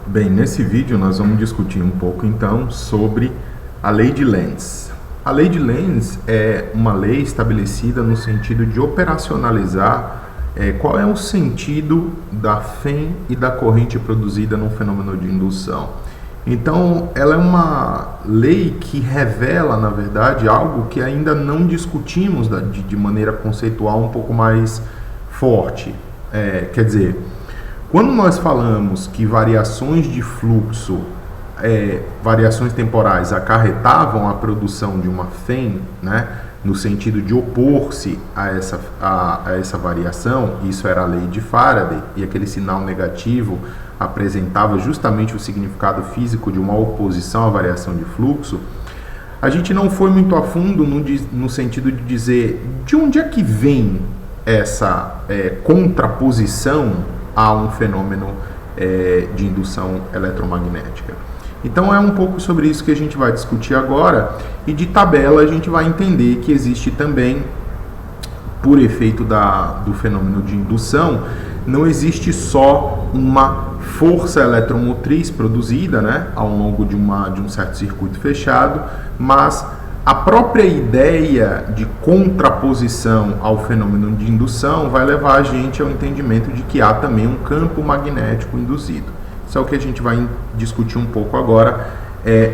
Bem, nesse vídeo nós vamos discutir um pouco então sobre a lei de Lenz. A lei de Lenz é uma lei estabelecida no sentido de operacionalizar qual é o sentido da fém e da corrente produzida no fenômeno de indução. Então, ela é uma lei que revela, na verdade, algo que ainda não discutimos de maneira conceitual um pouco mais forte. Quer dizer, quando nós falamos que variações de fluxo, variações temporais acarretavam a produção de uma fém, né, no sentido de opor-se a essa variação, isso era a lei de Faraday, e aquele sinal negativo apresentava justamente o significado físico de uma oposição à variação de fluxo, a gente não foi muito a fundo no sentido de dizer de onde é que vem essa contraposição a um fenômeno de indução eletromagnética. Então é um pouco sobre isso que a gente vai discutir agora, e de tabela a gente vai entender que existe também, por efeito do fenômeno de indução, não existe só uma força eletromotriz produzida, né, ao longo de um certo circuito fechado, mas a própria ideia de contraposição ao fenômeno de indução vai levar a gente ao entendimento de que há também um campo magnético induzido. Isso é o que a gente vai discutir um pouco agora,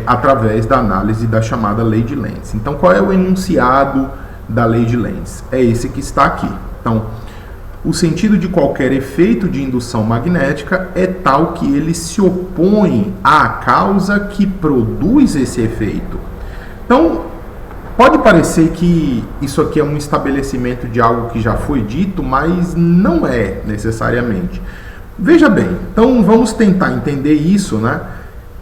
através da análise da chamada lei de Lenz. Então, qual é o enunciado da lei de Lenz? É esse que está aqui. Então, o sentido de qualquer efeito de indução magnética é tal que ele se opõe à causa que produz esse efeito. Então, pode parecer que isso aqui é um estabelecimento de algo que já foi dito, mas não é necessariamente. Veja bem, então vamos tentar entender isso, né,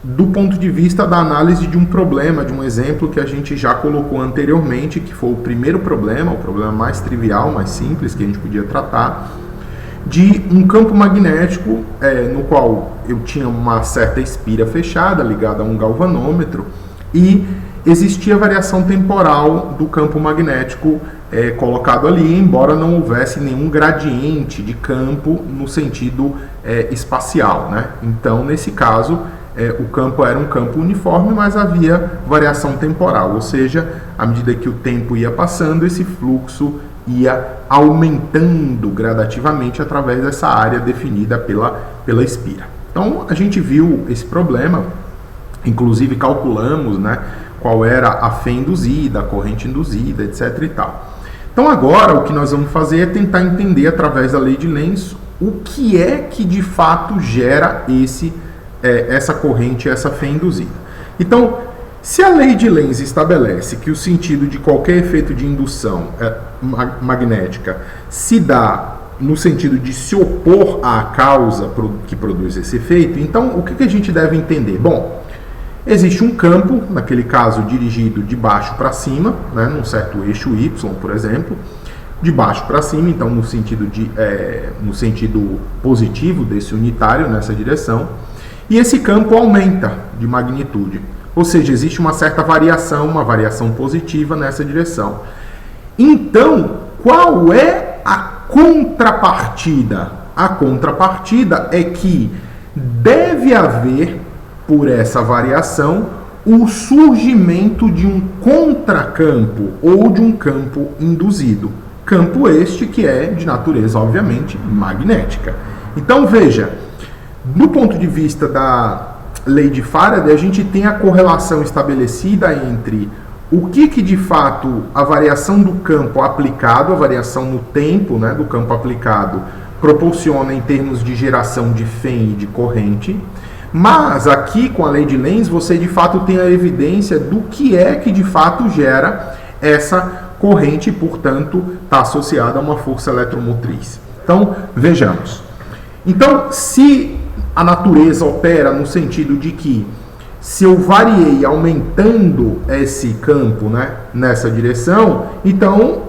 do ponto de vista da análise de um problema, de um exemplo que a gente já colocou anteriormente, que foi o primeiro problema, o problema mais trivial, mais simples que a gente podia tratar, de um campo magnético no qual eu tinha uma certa espira fechada ligada a um galvanômetro e existia variação temporal do campo magnético colocado ali, embora não houvesse nenhum gradiente de campo no sentido espacial, né? Então, nesse caso, o campo era um campo uniforme, mas havia variação temporal, ou seja, à medida que o tempo ia passando, esse fluxo ia aumentando gradativamente através dessa área definida pela espira. Então, a gente viu esse problema, inclusive calculamos, né, qual era a fé induzida, a corrente induzida, etc. e tal. Então agora o que nós vamos fazer é tentar entender através da lei de Lenz o que é que de fato gera essa corrente, essa fé induzida. Então, se a lei de Lenz estabelece que o sentido de qualquer efeito de indução magnética se dá no sentido de se opor à causa que produz esse efeito, então o que a gente deve entender? Bom, existe um campo, naquele caso dirigido de baixo para cima, né, num certo eixo Y, por exemplo, de baixo para cima, então no sentido positivo desse unitário, nessa direção, e esse campo aumenta de magnitude, ou seja, existe uma certa variação, uma variação positiva nessa direção. Então, qual é a contrapartida? A contrapartida é que deve haver, por essa variação, o surgimento de um contracampo ou de um campo induzido. Campo este que é de natureza, obviamente, magnética. Então, veja, do ponto de vista da lei de Faraday, a gente tem a correlação estabelecida entre o que de fato a variação do campo aplicado, a variação no tempo, né, do campo aplicado, proporciona em termos de geração de fém e de corrente. Mas aqui com a lei de Lenz você de fato tem a evidência do que é que de fato gera essa corrente e, portanto, está associada a uma força eletromotriz. Então, vejamos. Então, se a natureza opera no sentido de que se eu variei aumentando esse campo, né, nessa direção, então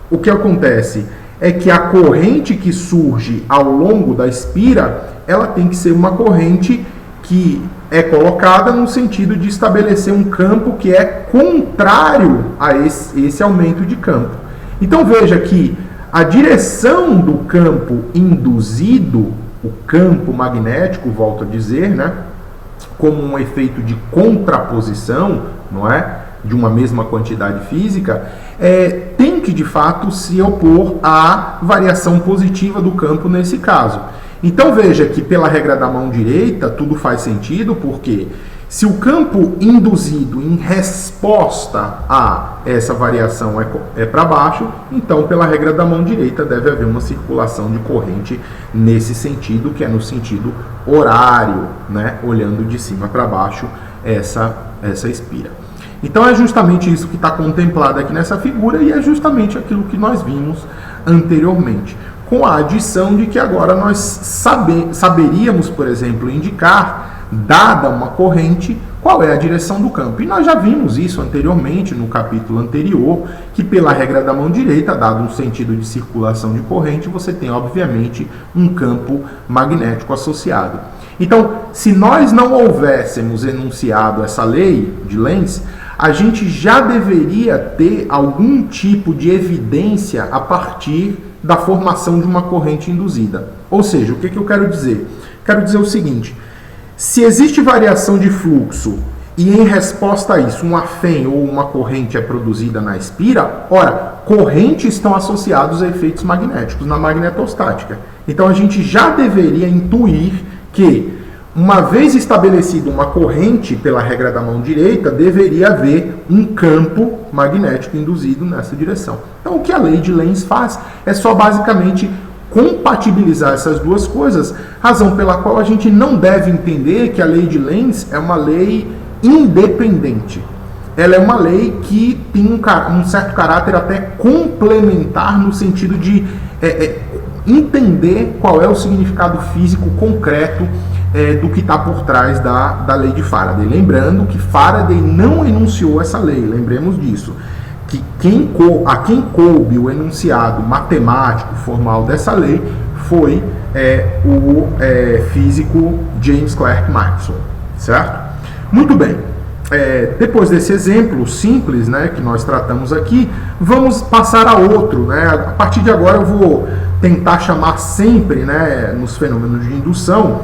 o que acontece é que a corrente que surge ao longo da espira, ela tem que ser uma corrente que é colocada no sentido de estabelecer um campo que é contrário a esse aumento de campo. Então veja que a direção do campo induzido o campo magnético, volto a dizer, né, como um efeito de contraposição, não é, de uma mesma quantidade física, tem que de fato se opor à variação positiva do campo nesse caso. Então veja que pela regra da mão direita tudo faz sentido, porque se o campo induzido em resposta a essa variação é para baixo, então pela regra da mão direita deve haver uma circulação de corrente nesse sentido, que é no sentido horário, né? Olhando de cima para baixo essa espira. Então é justamente isso que está contemplado aqui nessa figura e é justamente aquilo que nós vimos anteriormente, com a adição de que agora nós saberíamos, por exemplo, indicar, dada uma corrente, qual é a direção do campo. E nós já vimos isso anteriormente, no capítulo anterior, que pela regra da mão direita, dado um sentido de circulação de corrente, você tem, obviamente, um campo magnético associado. Então, se nós não houvéssemos enunciado essa lei de Lenz, a gente já deveria ter algum tipo de evidência a partir da formação de uma corrente induzida. Ou seja, o que eu quero dizer? Quero dizer o seguinte: se existe variação de fluxo e em resposta a isso um afém ou uma corrente é produzida na espira, ora, correntes estão associados a efeitos magnéticos na magnetostática. Então a gente já deveria intuir que, uma vez estabelecida uma corrente pela regra da mão direita, deveria haver um campo magnético induzido nessa direção. Então o que a lei de Lenz faz é só basicamente compatibilizar essas duas coisas, razão pela qual a gente não deve entender que a lei de Lenz é uma lei independente. Ela é uma lei que tem um certo caráter até complementar, no sentido de entender qual é o significado físico concreto do que está por trás da lei de Faraday. Lembrando que Faraday não enunciou essa lei, lembremos disso. Que a quem coube o enunciado matemático formal dessa lei foi o físico James Clerk Maxwell, certo? Muito bem. Depois desse exemplo simples, né, que nós tratamos aqui, vamos passar a outro, né? A partir de agora eu vou tentar chamar sempre, né, nos fenômenos de indução,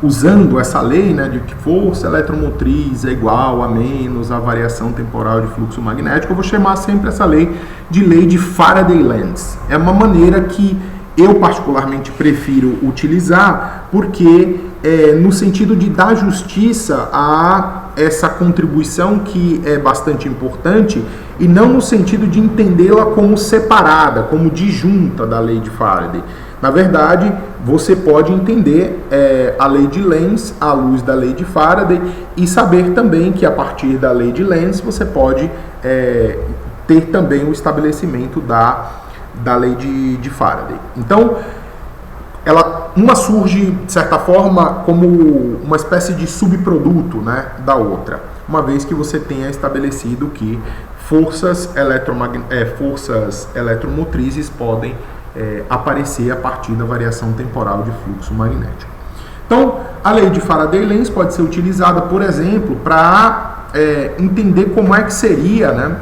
usando essa lei, né, de que força eletromotriz é igual a menos a variação temporal de fluxo magnético, eu vou chamar sempre essa lei de Faraday-Lenz. É uma maneira que eu particularmente prefiro utilizar, porque no sentido de dar justiça a essa contribuição que é bastante importante, e não no sentido de entendê-la como separada, como disjunta da lei de Faraday. Na verdade, você pode entender a lei de Lenz à luz da lei de Faraday e saber também que a partir da lei de Lenz você pode ter também o estabelecimento da lei de Faraday. Então, uma surge, de certa forma, como uma espécie de subproduto, né, da outra, uma vez que você tenha estabelecido que forças eletromotrizes podem aparecer a partir da variação temporal de fluxo magnético. Então, a lei de Faraday-Lenz pode ser utilizada, por exemplo, para entender como é que seria, né?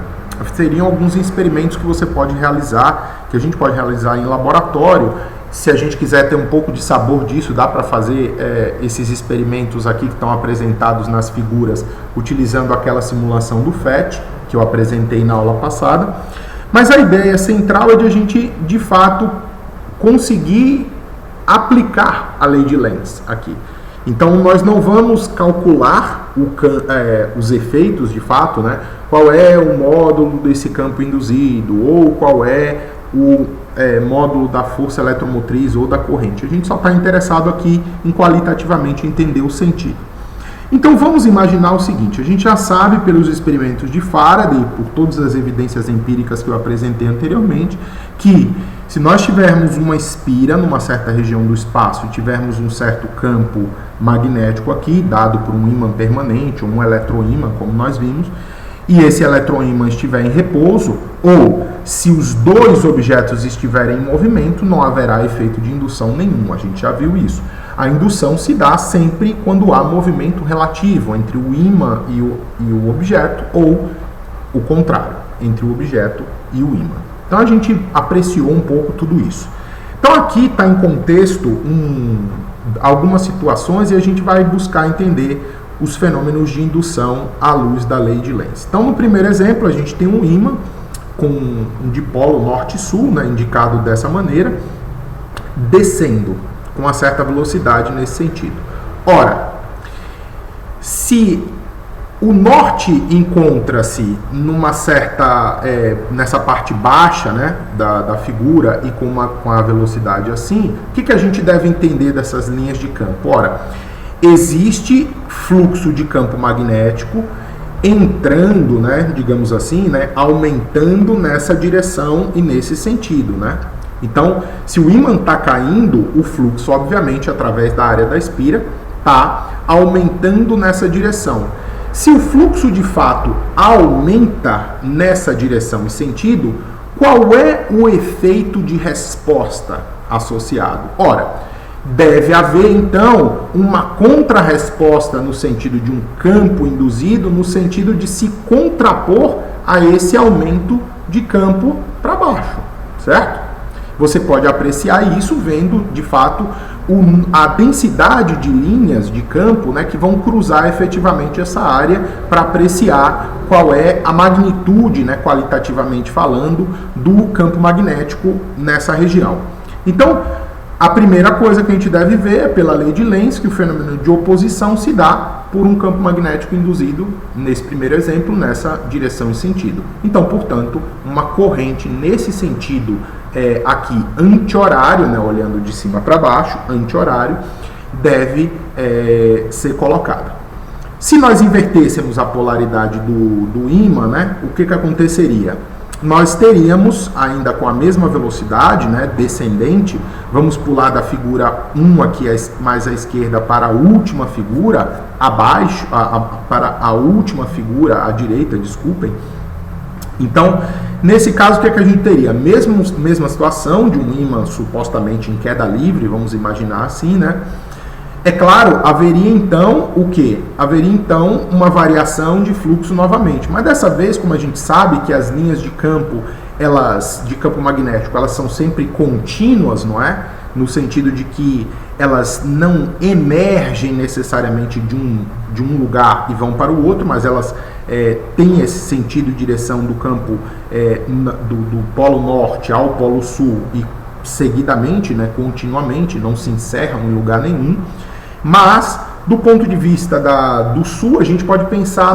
Seriam alguns experimentos que você pode realizar, que a gente pode realizar em laboratório. Se a gente quiser ter um pouco de sabor disso, dá para fazer esses experimentos aqui que estão apresentados nas figuras, utilizando aquela simulação do FET, que eu apresentei na aula passada. Mas a ideia central é de a gente, de fato, conseguir aplicar a lei de Lenz aqui. Então, nós não vamos calcular os efeitos, de fato, né? Qual é o módulo desse campo induzido, ou qual é o módulo da força eletromotriz ou da corrente. A gente só está interessado aqui em qualitativamente entender o sentido. Então vamos imaginar o seguinte: a gente já sabe pelos experimentos de Faraday, por todas as evidências empíricas que eu apresentei anteriormente, que se nós tivermos uma espira numa certa região do espaço e tivermos um certo campo magnético aqui, dado por um ímã permanente, ou um eletroímã, como nós vimos, e esse eletroímã estiver em repouso, ou se os dois objetos estiverem em movimento, não haverá efeito de indução nenhum. A gente já viu isso. A indução se dá sempre quando há movimento relativo entre o ímã e o objeto, ou o contrário, entre o objeto e o ímã. Então a gente apreciou um pouco tudo isso. Então aqui está em contexto algumas situações e a gente vai buscar entender os fenômenos de indução à luz da lei de Lenz. Então no primeiro exemplo a gente tem um ímã com um dipolo norte-sul, né, indicado dessa maneira, descendo com uma certa velocidade nesse sentido. Ora, se o norte encontra-se numa certa, nessa parte baixa, né, da figura e com a velocidade assim, o que a gente deve entender dessas linhas de campo? Ora, existe fluxo de campo magnético entrando, né, digamos assim, né, aumentando nessa direção e nesse sentido, né? Então, se o ímã está caindo, o fluxo, obviamente, através da área da espira, está aumentando nessa direção. Se o fluxo de fato aumenta nessa direção e sentido, qual é o efeito de resposta associado? Ora, deve haver então uma contrarresposta no sentido de um campo induzido, no sentido de se contrapor a esse aumento de campo para baixo, certo? Você pode apreciar isso vendo, de fato, a densidade de linhas de campo, né, que vão cruzar efetivamente essa área para apreciar qual é a magnitude, né, qualitativamente falando, do campo magnético nessa região. Então, a primeira coisa que a gente deve ver é pela lei de Lenz que o fenômeno de oposição se dá por um campo magnético induzido, nesse primeiro exemplo, nessa direção e sentido. Então, portanto, uma corrente nesse sentido aqui anti-horário, né, olhando de cima para baixo, anti-horário, deve ser colocada. Se nós invertêssemos a polaridade do ímã, né, o que aconteceria? Nós teríamos, ainda com a mesma velocidade, né, descendente, vamos pular da figura 1 aqui mais à esquerda para a última figura, abaixo, para a última figura à direita, desculpem. Então, nesse caso, o que a gente teria? Mesma situação de um ímã supostamente em queda livre, vamos imaginar assim, né? É claro, haveria então o quê? Haveria então uma variação de fluxo novamente. Mas dessa vez, como a gente sabe que as linhas de campo, de campo magnético, elas são sempre contínuas, não é? No sentido de que elas não emergem necessariamente de um lugar e vão para o outro, mas elas têm esse sentido de direção do campo do polo norte ao polo sul e seguidamente, né, continuamente, não se encerram em lugar nenhum. Mas, do ponto de vista do sul, a gente pode pensar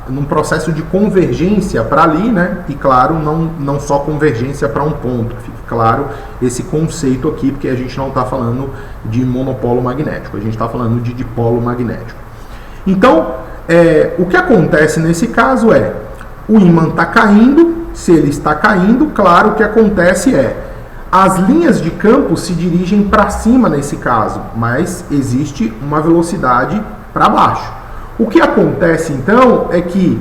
num processo de convergência para ali, né? E claro, não só convergência para um ponto. Fica claro esse conceito aqui, porque a gente não está falando de monopolo magnético, a gente está falando de dipolo magnético. Então, o que acontece nesse caso é, o ímã está caindo. Se ele está caindo, claro, o que acontece as linhas de campo se dirigem para cima nesse caso, mas existe uma velocidade para baixo. O que acontece então é que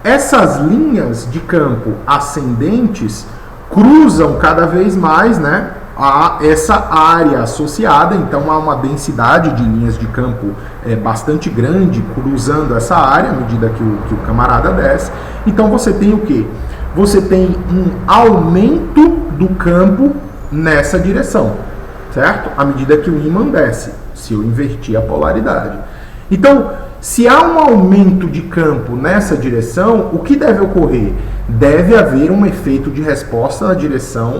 essas linhas de campo ascendentes cruzam cada vez mais, né, essa área associada, então há uma densidade de linhas de campo bastante grande cruzando essa área à medida que o camarada desce. Então você tem o quê? Você tem um aumento do campo nessa direção, certo? À medida que o ímã desce, se eu invertir a polaridade. Então, se há um aumento de campo nessa direção, o que deve ocorrer? Deve haver um efeito de resposta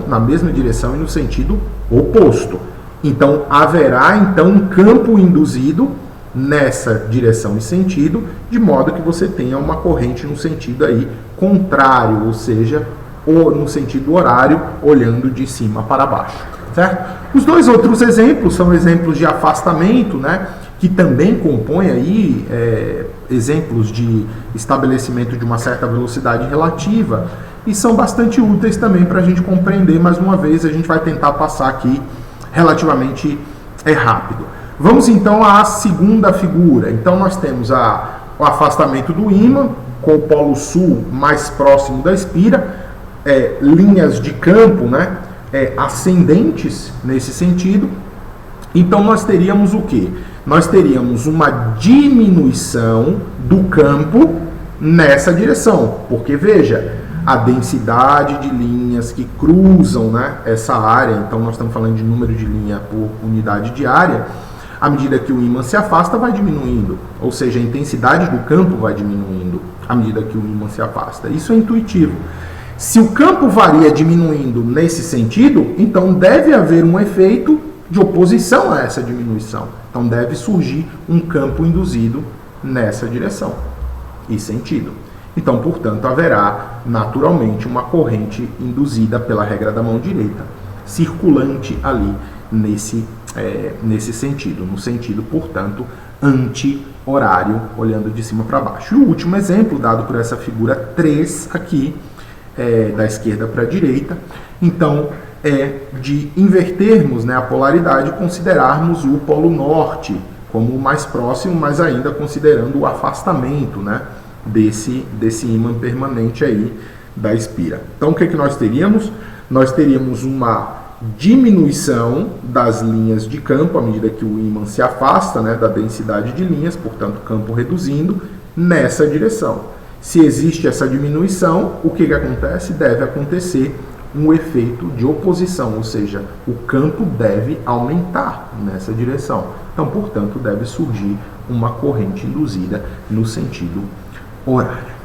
na mesma direção e no sentido oposto. Então, haverá então um campo induzido nessa direção e sentido, de modo que você tenha uma corrente no sentido aí contrário, ou seja, no sentido horário, olhando de cima para baixo, certo? Os dois outros exemplos são exemplos de afastamento, né, que também compõem aí exemplos de estabelecimento de uma certa velocidade relativa e são bastante úteis também para a gente compreender. Mais uma vez, a gente vai tentar passar aqui relativamente rápido. Vamos então à segunda figura. Então nós temos o afastamento do ímã com o polo sul mais próximo da espira, linhas de campo, né, ascendentes nesse sentido. Então nós teríamos o quê? Nós teríamos uma diminuição do campo nessa direção, porque veja, a densidade de linhas que cruzam, né, essa área, então nós estamos falando de número de linha por unidade de área, à medida que o ímã se afasta, vai diminuindo, ou seja, a intensidade do campo vai diminuindo à medida que o ímã se afasta. Isso é intuitivo. Se o campo varia diminuindo nesse sentido, então deve haver um efeito de oposição a essa diminuição. Então deve surgir um campo induzido nessa direção e sentido. Então, portanto, haverá naturalmente uma corrente induzida pela regra da mão direita, circulante ali nesse sentido, no sentido, portanto, anti-horário, olhando de cima para baixo. E o último exemplo, dado por essa figura 3 aqui, da esquerda para a direita, então, é de invertermos, né, a polaridade, considerarmos o polo norte como o mais próximo, mas ainda considerando o afastamento, né, desse ímã permanente aí da espira. Então, o que nós teríamos? Nós teríamos uma diminuição das linhas de campo à medida que o ímã se afasta, né, da densidade de linhas, portanto, campo reduzindo nessa direção. Se existe essa diminuição, o que acontece? Deve acontecer um efeito de oposição, ou seja, o campo deve aumentar nessa direção. Então, portanto, deve surgir uma corrente induzida no sentido horário.